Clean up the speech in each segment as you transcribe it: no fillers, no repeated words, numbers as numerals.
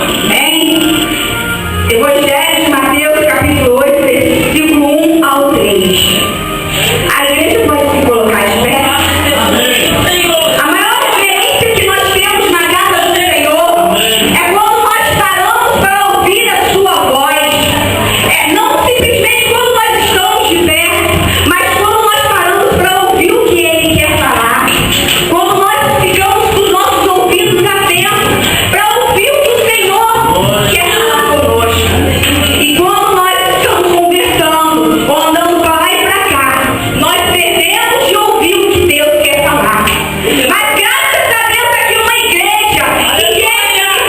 Amém? Evangelho de Mateus, capítulo 8, versículo 1 ao 3. A igreja pode se colocar de pé? A maior referência que nós temos na casa do Senhor é quando nós paramos para ouvir a sua voz. Não simplesmente quando nós estamos de pé, mas quando nós paramos para ouvir o que Ele quer falar. Quando nós ficamos com os nossos ouvidos atentos para ouvir o que o Senhor quer falar conosco. E quando nós estamos conversando, ou andando para lá e para cá, nós perdemos de ouvir o que Deus quer falar. Mas graças a Deus aqui uma igreja que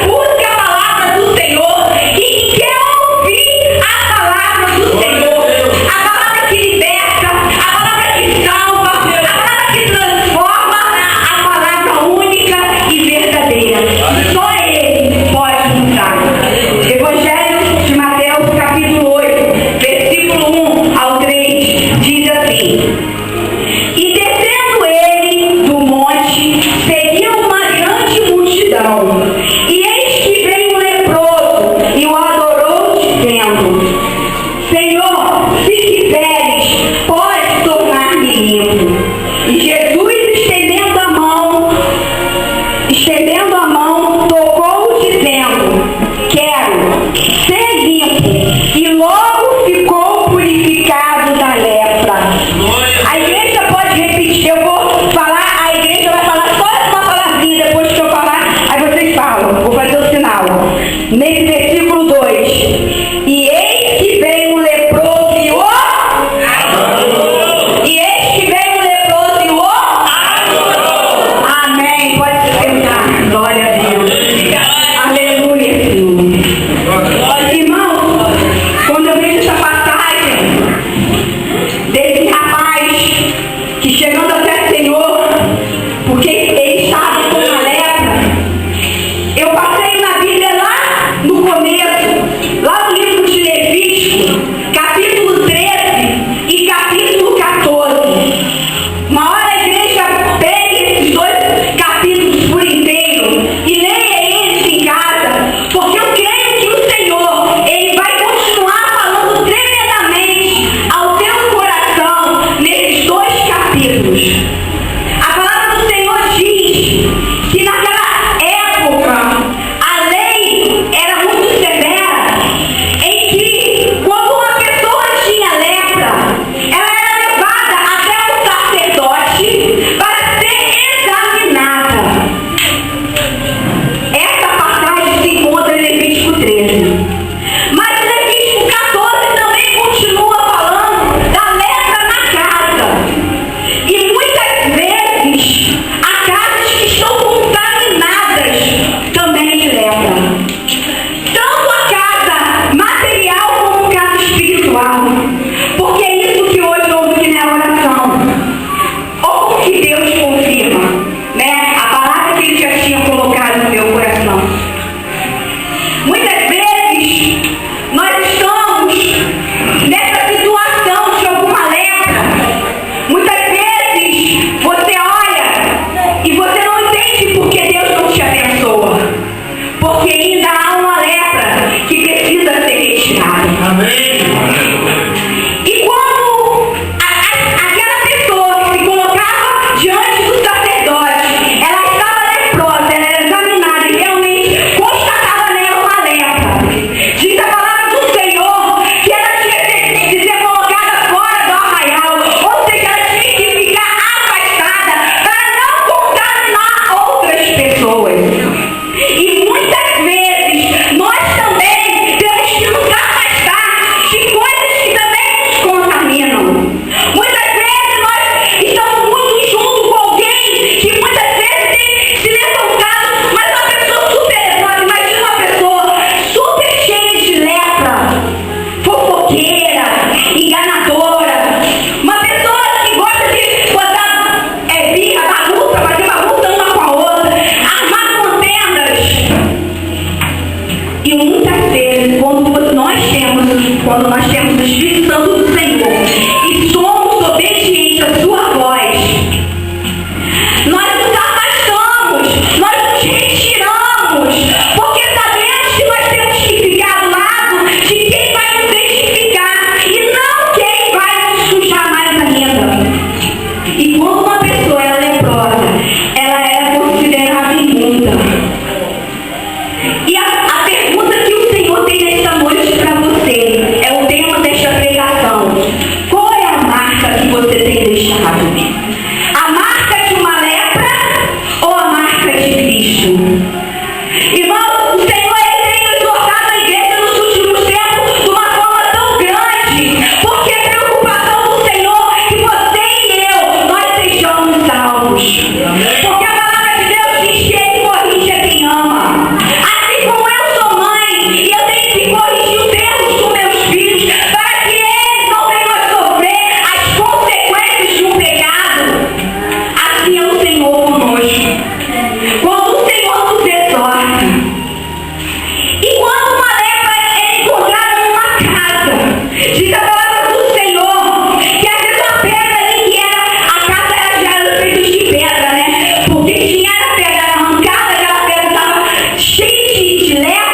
busca a palavra do Senhor e que quer ouvir a palavra do Senhor. A palavra que liberta, a palavra que salva, a palavra que transforma, a palavra única e verdadeira. Só Ele pode mudar. Evangelho de Mateus, capítulo 8, versículo 1 ao 3, diz assim: E descendo ele do monte, seguia uma grande multidão. E eis que veio um leproso e o adorou, dizendo: Senhor, se quiseres, podes tornar-me limpo. E Jesus, estendendo a mão, tocou-o, dizendo: Quero, ser limpo. E logo ficou purificado da lepra. A igreja pode repetir, eu vou falar, a igreja vai falar só uma palavrinha depois que eu falar, aí vocês falam, vou fazer o sinal. Nesse versículo 2: E eis que veio um leproso e o adorou. E eis que veio um leproso e o adorou. Amém. Pode sentar. Glória a Deus. Aleluia, Senhor. Irmãos, quando eu vejo essa passagem desse rapaz que chegando até o Senhor, porque ele estava com a lepra, eu passei na Bíblia lá no começo, lá no livro de Levítico, capítulo 13 e capítulo 14. Uma hora a igreja pegue esses dois capítulos por inteiro e leia eles em casa, porque eu creio que o Senhor, Ele vai continuar falando tremendamente ao teu coração nesses dois capítulos. A palavra do Senhor diz que naquela época a lei era muito severa, em que quando uma pessoa tinha lepra, ela era levada até o sacerdote para ser examinada. Essa passagem se encontra em Levítico 13. Mas Levítico 14 também continua falando da lepra na casa. E muitas vezes há casas que estão contaminadas também de lepra. Tanto a casa material como a casa espiritual. Porque é isso que hoje eu ouvi aqui na oração. Ou que Deus confirma, né? A palavra que Ele já tinha colocado no meu coração. Muitas vezes nós estamos nessa situação de alguma lepra. Muitas vezes você olha e você não entende por que Deus não te abençoa. Porque ainda há uma lepra que precisa ser retirada. E quando aquela pessoa que se colocava diante do sacerdote, ela estava leprosa, ela era examinada e realmente constatava nela uma lepra. Diz a palavra do Senhor que ela tinha de ser colocada fora do arraial, ou seja, ela tinha que ficar afastada para não contaminar outras pessoas. E muitas vezes nós também temos que nos afastar de coisas que também nos contaminam. Muitas vezes nós estamos muito junto com alguém que muitas vezes tem se levantado, mas uma pessoa super leprosa. Imagina uma pessoa super cheia de lepra, fofoqueira, enganadora, uma pessoa que gosta de botar birra, bagunça, fazer bagunça uma com a outra, armar contendas. E muitas vezes, quando nós temos o Espírito Santo do Senhor e somos obedientes à sua voz, nós nos afastamos, nós nos retiramos, porque sabemos que nós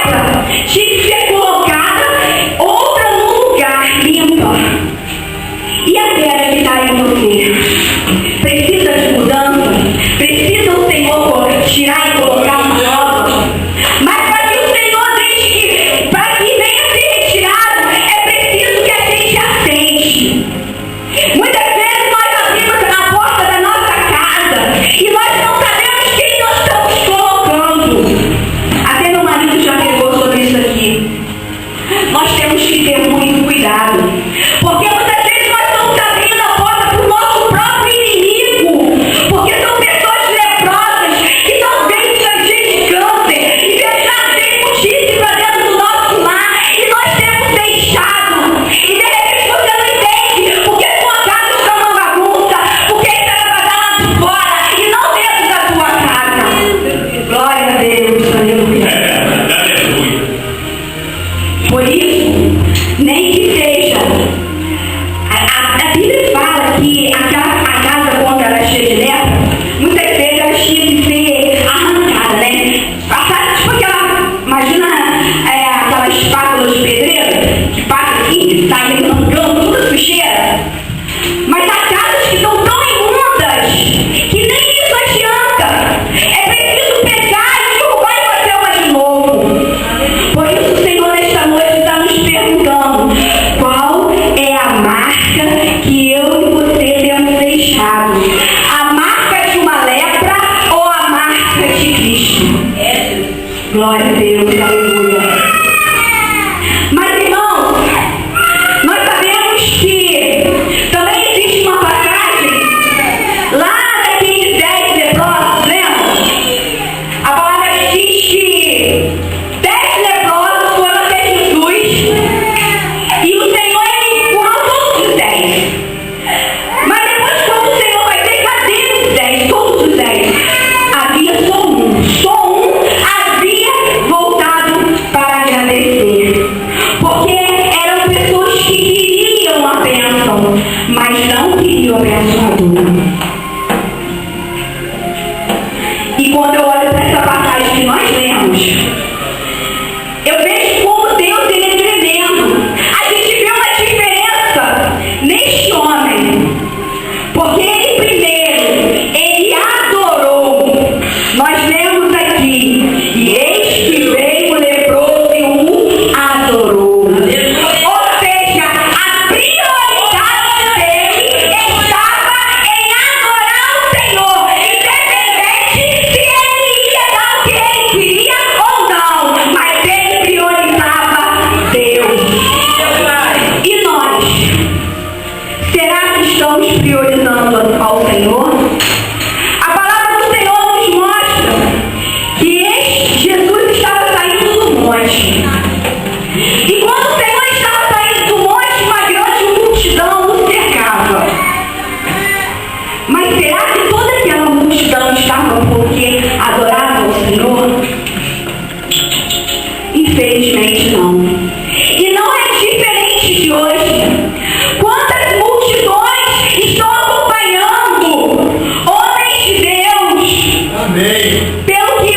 lepra tinha que ser colocada outra no lugar, limpa. E a terra que está em você? Precisa de mudança? Precisa o Senhor tirar e colocar uma nova? Mas para que o Senhor deixe que, para que venha ser retirado, é preciso que a gente aceite. Muitas vezes nós abrimos a porta da nossa casa e nós não sabemos quem nós estamos colocando. Até meu marido já pregou sobre isso aqui. Nós temos que ter muito cuidado, porque muitas vezes nós estamos abrindo a porta para o nosso próprio inimigo, porque são pessoas leprosas que não deixam a gente câncer e deixam imundície para dentro do nosso lar, e nós temos deixado, e de repente você não entende, porque sua casa está uma bagunça, porque está trabalhando lá de fora e não dentro da sua casa. Glória a Deus, aleluia. Por isso, nem que seja, a Bíblia fala que a casa, quando ela é cheia de lepra, muitas vezes ela tinha que ser arrancada, né? Passar, tipo aquela, imagina aquela espátula de pedreiro, que passa aqui, sai arrancando toda a sujeira. Mas há casas que estão tão imundas que nem isso adianta. É preciso pegar e derrubar e fazer uma de novo. Por isso o Senhor nesta noite está nos perguntando: qual é a marca que eu e você temos deixado? A marca de uma lepra ou a marca de Cristo? Glória a Deus, aleluia. Mas irmãos, nós sabemos que também existe uma passagem lá daqueles 10 leprosos, lembra? A palavra diz que 10 leprosos foram até Jesus e o Senhor empurrou todos os 10. Mas depois, quando o Senhor vai ver, cadê os 10? Todos os 10. Havia só um. Só um havia voltado para agradecer. Porque eram pessoas que queriam a bênção, mas não queriam a abençoadora. E quando eu olho para essa passagem que nós lemos, eu vejo como Deus ele é tremendo. A gente vê uma diferença neste homem, porque ele primeiro, ele adorou. Nós lemos aqui: e eis que veio o leproso e o adorou. Ou seja, a prioridade dele estava em adorar o Senhor, independente se ele ia dar o que ele queria ou não, mas ele priorizava Deus. E nós? Será que estamos priorizando ao Senhor? A palavra do Senhor nos mostra que Jesus estava saindo do monte. E quando o Senhor estava saindo do monte, uma grande multidão o cercava. Mas será que toda aquela multidão estava porque adorava o Senhor? Infelizmente não. E não é diferente de hoje. Quantas multidões estão acompanhando homens de Deus? Amém. Pelo que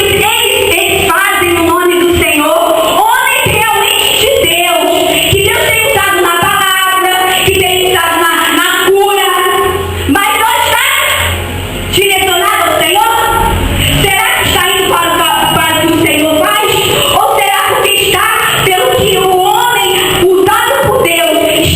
eles fazem no nome do Senhor, homens realmente de Deus, que Deus tem usado na palavra, que tem usado na cura, mas não está direcionado ao Senhor? Será que está indo para o que o Senhor faz? Ou será que está pelo que o homem usado por Deus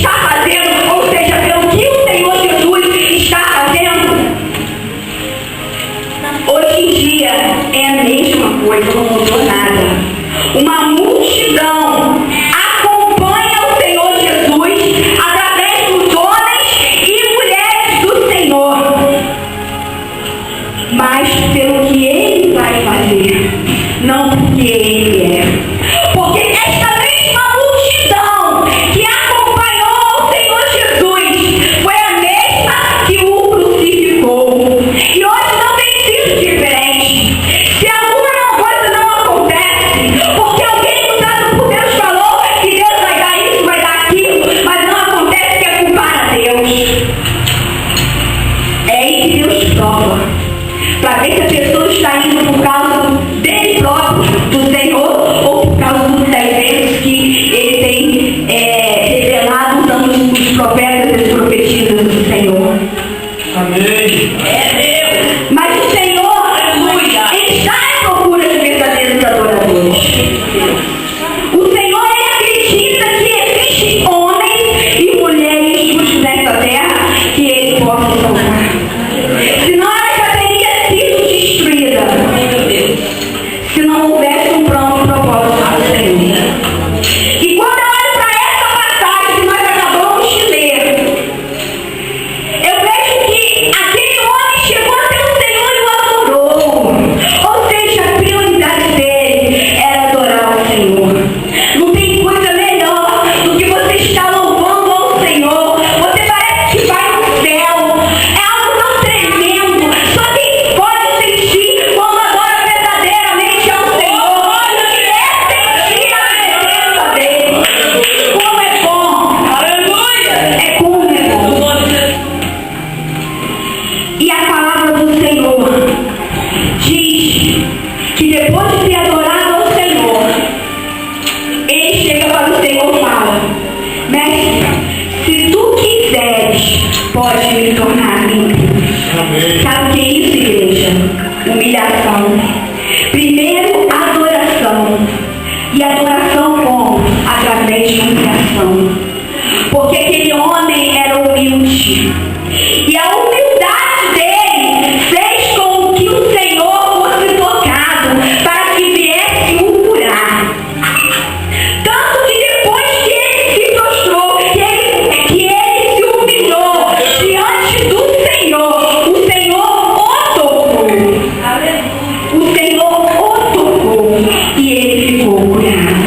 pode me tornar limpo. Sabe o que é isso, igreja? Humilhação. Primeiro, adoração. E adoração como? Através de humilhação. Porque aquele homem era humilde. E a humildade dele fez com que o Senhor fosse tocado para que viesse o curar. Tanto que depois que ele se prostrou, que ele se humilhou diante do Senhor, o Senhor o tocou. O Senhor o tocou e ele ficou curado.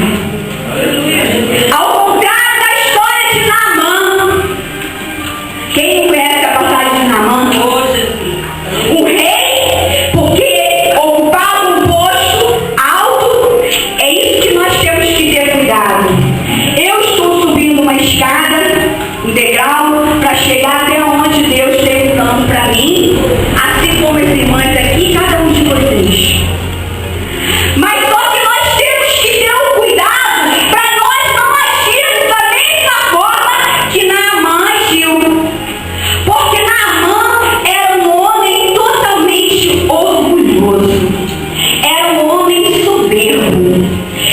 Ao contrário da história de Naamã. Quem não conhece a passagem de Naamã? O rei, porque ocupava um posto alto, é isso que nós temos que ter cuidado. Eu estou subindo uma escada, um degrau, para chegar até onde Deus tem um plano para mim, assim como as irmãs aqui, cada um de vocês. Mas só que nós temos que ter um cuidado para nós não agirmos da mesma forma que Naamã agiu. Porque Naamã era um homem totalmente orgulhoso. Era um homem soberbo.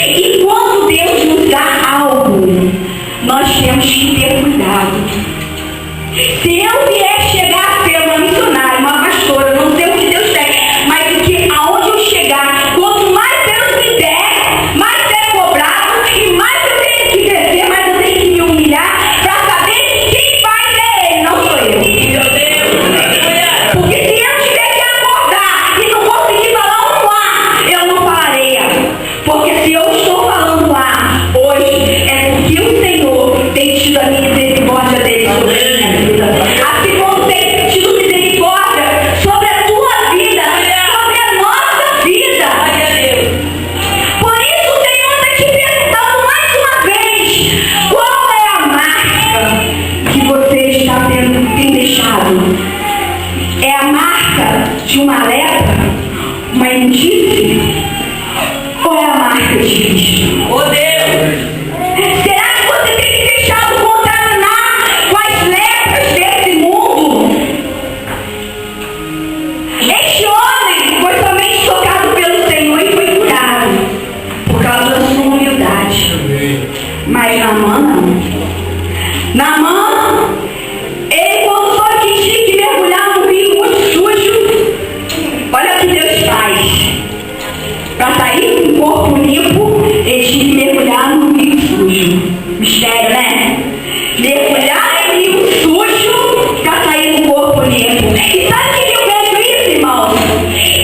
E quando Deus nos dá algo, nós temos que ter cuidado. Se eu vier chegar a ser uma missionária, uma pastora, não sei o que Deus tem, mas o que, aonde eu chegar, quanto mais Deus me der, mais é cobrado e mais eu tenho que descer, mais eu tenho que me humilhar para saber que quem faz é Ele, não sou eu. Porque se eu tiver que acordar e não conseguir falar um A, eu não falarei A. Porque se eu estou falando A hoje, é porque o Senhor tem tido a misericórdia dele sobre a minha vida. Assim como tem tido misericórdia sobre a tua vida, sobre a nossa vida. Por isso o Senhor está te perguntando mais uma vez: qual é a marca que você está tem deixado? É a marca de uma lepra, uma imundície? Ou é a marca de Cristo? Oh Deus! Será que você tem se deixado contaminar com as lepras desse mundo? Este homem foi somente tocado pelo Senhor e foi curado por causa da sua humildade. Mas Naamã não. Naamã, ele quando só tinha que mergulhar no rio muito sujo, olha o que Deus faz. Para sair com o corpo limpo, ele tinha que mergulhar no rio sujo. Mistério, né? Mergulhar no rio sujo para sair com o corpo limpo. E sabe o que eu vejo isso, irmãos?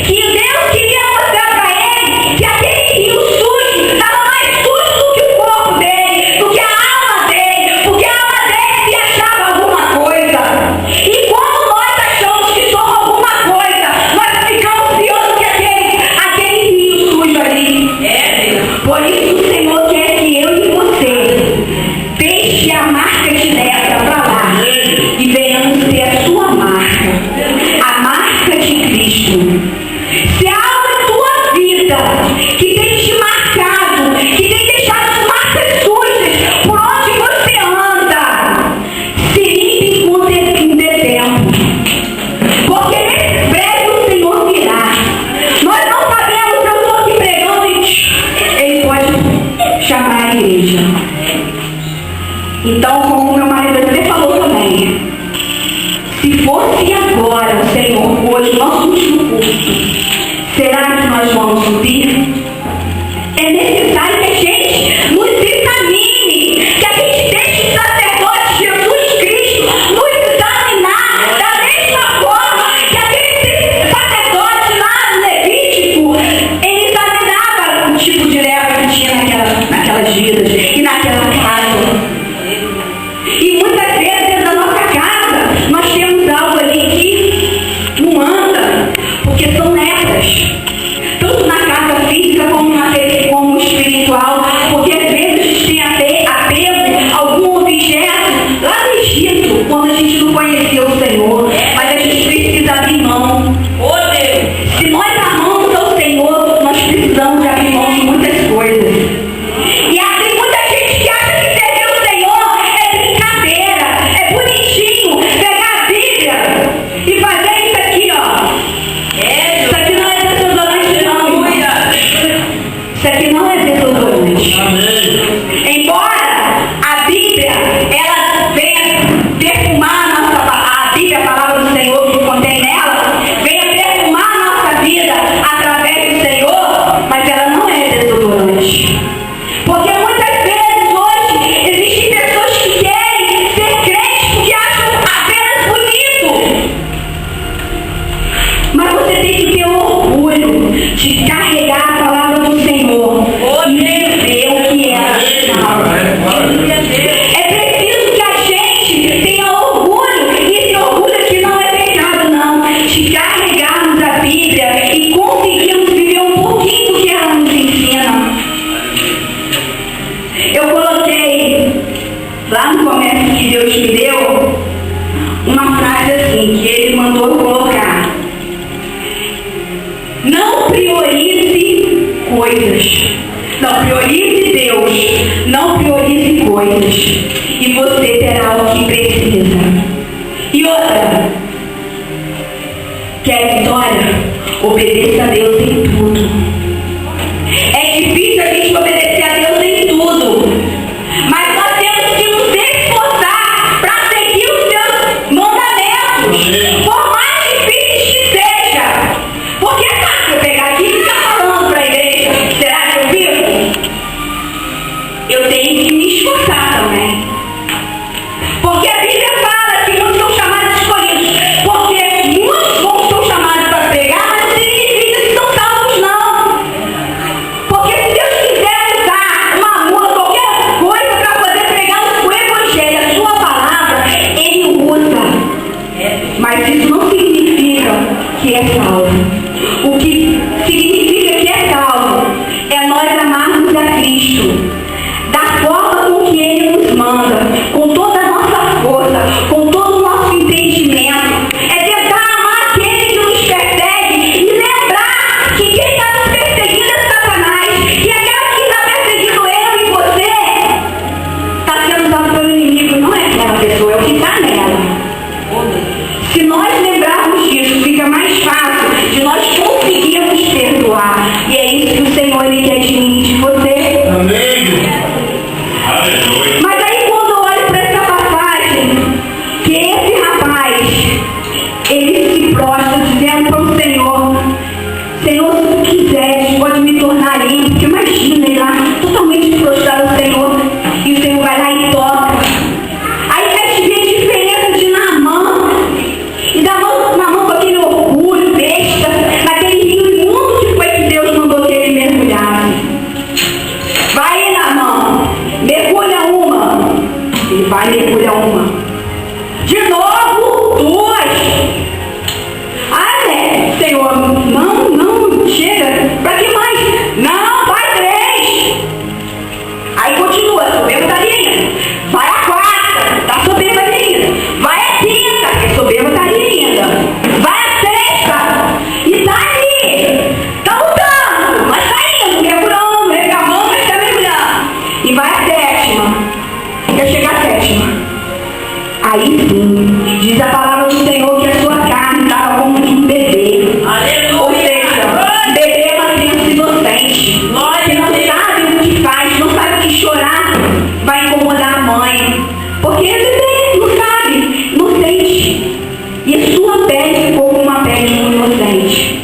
Que Deus queria mostrar para ele que aquele rio sujo estava mais sujo do que o corpo dele, do que a alma dele, porque a alma dele se achava alguma coisa. E quando nós achamos que somos alguma coisa, nós ficamos pior do que aquele rio sujo ali. Por isso o Senhor quer que eu e você deixe a marca de lepra para lá e venhamos ter a sua marca, a marca de Cristo. Se há algo na tua vida que tem te marcado, que tem deixado as marcas sujas por onde você anda, se limpe enquanto é tempo. Porque nesse breve o Senhor virá. Nós não sabemos, eu estou aqui pregando e Ele pode chamar a igreja. Então, como meu marido até falou também, se fosse agora, Senhor, hoje, nosso último culto, será que nós vamos subir? É necessário que a gente nos examine, que a gente deixe o sacerdote Jesus Cristo nos examinar da mesma forma que aquele sacerdote lá no Levítico, ele examinava o tipo de lepra que tinha naquelas vidas e naquela casa. E muitas vezes dentro da nossa casa nós temos algo ali que não anda, porque são lepras, tanto na casa física como espiritual, porque às vezes a gente tem apego a algum objeto lá no Egito, quando a gente não conhecia o Senhor, mas a gente precisa abrir mão. Oh Deus! Se nós amamos ao Senhor, nós precisamos abrir mão de muitas coisas. E há muita gente que acha que serviu o Senhor Eu coloquei lá no começo que Deus me deu uma frase assim, que Ele mandou colocar. Não priorize coisas. Não priorize Deus. Não priorize coisas. E você terá o que precisa. E outra. Quer vitória? Obedeça a Deus em tudo. É difícil a gente obedecer a Deus em tudo. Mas nós temos que nos esforçar para seguir os seus mandamentos. Por mais difíceis que seja. Porque é fácil pegar aqui e ficar falando para a igreja. Será que eu vivo? Eu tenho que me esforçar também. Porque a Bíblia fala que muitos são chamados escolhidos. Porque muitos são chamados para pregar, mas não significa que são salvos, não. Porque se Deus quiser usar uma mula, qualquer coisa para poder pregar o Evangelho, a sua palavra, Ele usa. Mas isso não significa que é salvo. O que significa que é salvo é nós amarmos a Cristo da forma com que Ele nos manda, com toda a nossa força, com todo o nosso entendimento. É tentar amar aquele que nos persegue e lembrar que quem está nos perseguindo é Satanás, e aquele que está perseguindo eu e você está sendo usado pelo inimigo, não é aquela pessoa, é o que está nela. Se nós lembrarmos disso, fica mais fácil de nós conseguirmos perdoar. E é isso que o Senhor Ele quer de mim e de você. Amém. Aleluia. Mas aí quando eu olho para essa passagem, que esse rapaz, ele se prostra dizendo para o Senhor: Senhor, se tu quiseres, pode me tornar limpo. Porque imagina ele lá, totalmente prostrado ao Senhor, e o Senhor vai lá e toca. Aí a gente vê a diferença de Naamã, e Naamã com aquele orgulho, besta, naquele rio imundo que foi que Deus mandou que ele mergulhasse. Vai, Naamã, mergulha uma. Ele vai, mergulha uma. De novo, duas. Ah, né? Senhor, não, chega. Pra que mais? Não, vai três. Aí continua, soberba tá linda. Vai a quarta, tá soberba linda. Vai a quinta, que soberba tá linda. Vai a sexta, e tá ali. Tá lutando, mas tá indo. Mergulhando, mergulhando, mas tá mergulhando. E vai a sétima. Quer chegar a sétima. Aí sim, diz a palavra do Senhor que a sua carne estava como de um bebê. Aleluia. Ou seja, bebê é uma criança inocente. Que não sabe o que faz, não sabe o que chorar, vai incomodar a mãe. Porque é bebê, não sabe, inocente. E a sua pele ficou com uma pele de um inocente.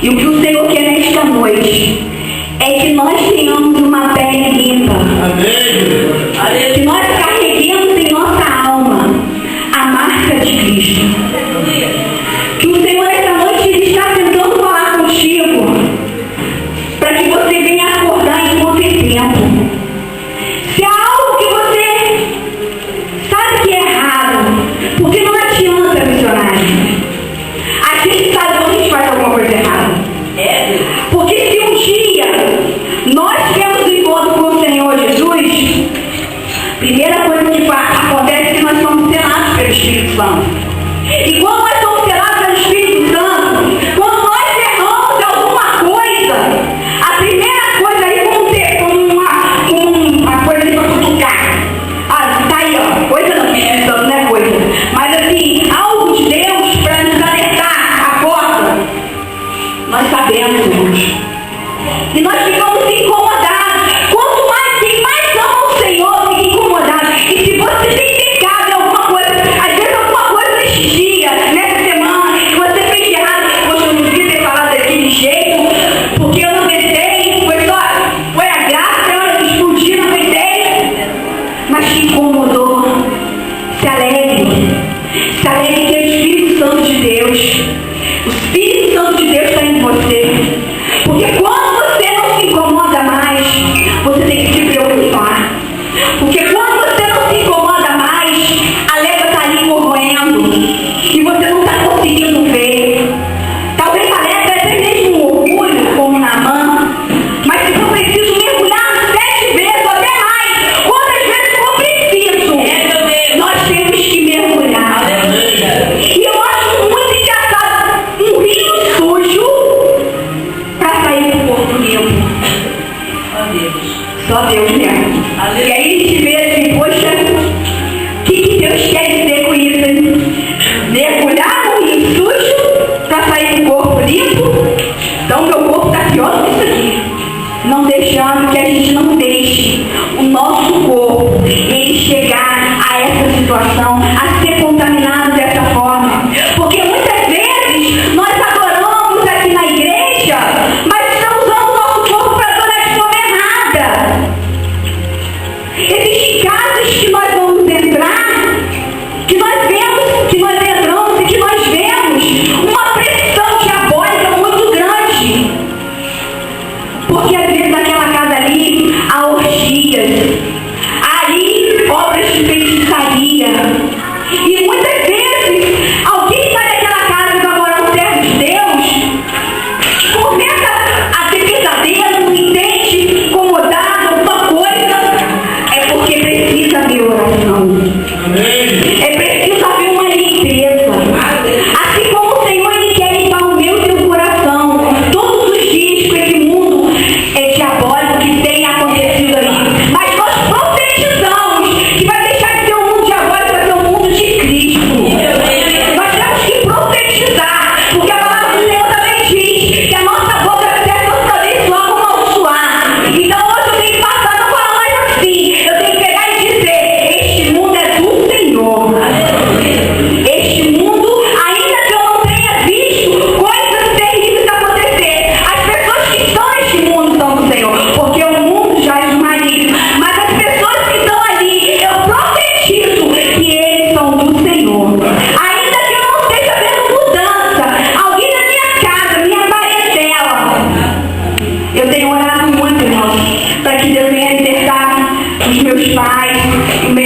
E o que o Senhor quer nesta noite é que nós tenhamos uma pele limpa. Amém. Que nós carreguemos em nossa alma a marca de Cristo. Que o Senhor esta noite Ele está tentando falar contigo, para que você venha acordar em pouco tempo. Se há algo que você sabe que é errado, porque não adianta, missionário. A gente sabe quando a gente faz alguma coisa errada. Porque se um dia nós temos um encontro com o Senhor Jesus, primeira coisa que acontece é que nós somos selados pelo Espírito Santo. E quando nós somos selados pelo Espírito Santo, quando nós erramos alguma coisa, a primeira coisa aí como uma coisa ali para cutucar. Ah, tá aí, ó. Coisa não, Espírito Santo não é coisa. Mas assim, algo de Deus para nos alertar, acorda. Nós sabemos, irmãos. E nós ficamos incomodados. Quanto mais, quem mais ama o Senhor fica incomodado. E se você tem pecado em alguma coisa, às vezes alguma coisa nesse dia, nessa semana, que você fez de errado, poxa, eu não devia ter falado daquele jeito, porque eu não pensei, foi a graça, eu explodi, não pensei. Mas te incomodou. Se alegre. Se alegre que é o Espírito Santo de Deus. O Espírito Santo de Deus está em você. Porque quando você não se incomoda mais, você tem que se preocupar. Porque quando você não se incomoda mais, a leva está ali corroendo. E você não está conseguindo ver. Talvez a leva é até mesmo um orgulho, como Naamã. Mas se for preciso mergulhar 7 vezes ou até mais, E aí a gente vê assim, poxa, o que Deus quer dizer com isso? Mergulhar no rio sujo para sair com o corpo limpo? Então meu corpo está pior do que isso aqui. Não deixando que a gente não deixe o nosso corpo ele chegar a essa situação, a ser contaminado dessa forma. Porque muitas vezes nós adoramos aqui na igreja, mas estamos usando o nosso corpo para adorar de forma errada. Existem casos que nós vamos entrar, que nós vemos, que nós entramos e que nós vemos uma pressão diabólica muito grande. Porque às vezes naquela casa ali há orgias, ali obras de feitiçaria. E muitas vezes alguém sai daquela casa para morar um servo de Deus, começa a ter pesadelo, entende, incomodado, alguma coisa. É porque precisa haver oração. É preciso haver uma limpeza. Assim como o Senhor ele quer limpar o meu e o teu coração todos os dias com esse mundo diabólico que tem acontecido ali. Mas nós profetizamos que vai deixar de ser um mundo diabólico, vai ser um mundo de Cristo. Nós temos que profetizar, porque a palavra do Senhor também diz que a nossa boca deve tanto abençoar como amaldiçoar. Então hoje eu tenho que passar, não falar mais assim. Eu tenho que pegar e dizer: este mundo é do Senhor. Este mundo, ainda que eu não tenha visto coisas terríveis acontecer, as pessoas que estão neste mundo são do Senhor, porque o mundo já é do maligno. Mas as pessoas que estão ali, eu profetizo que eles são do Senhor. Ainda que eu não esteja vendo mudança, alguém na minha casa, minha parentela, eu tenho orado muito, irmãos, para que Deus venha libertar os meus pais, o meu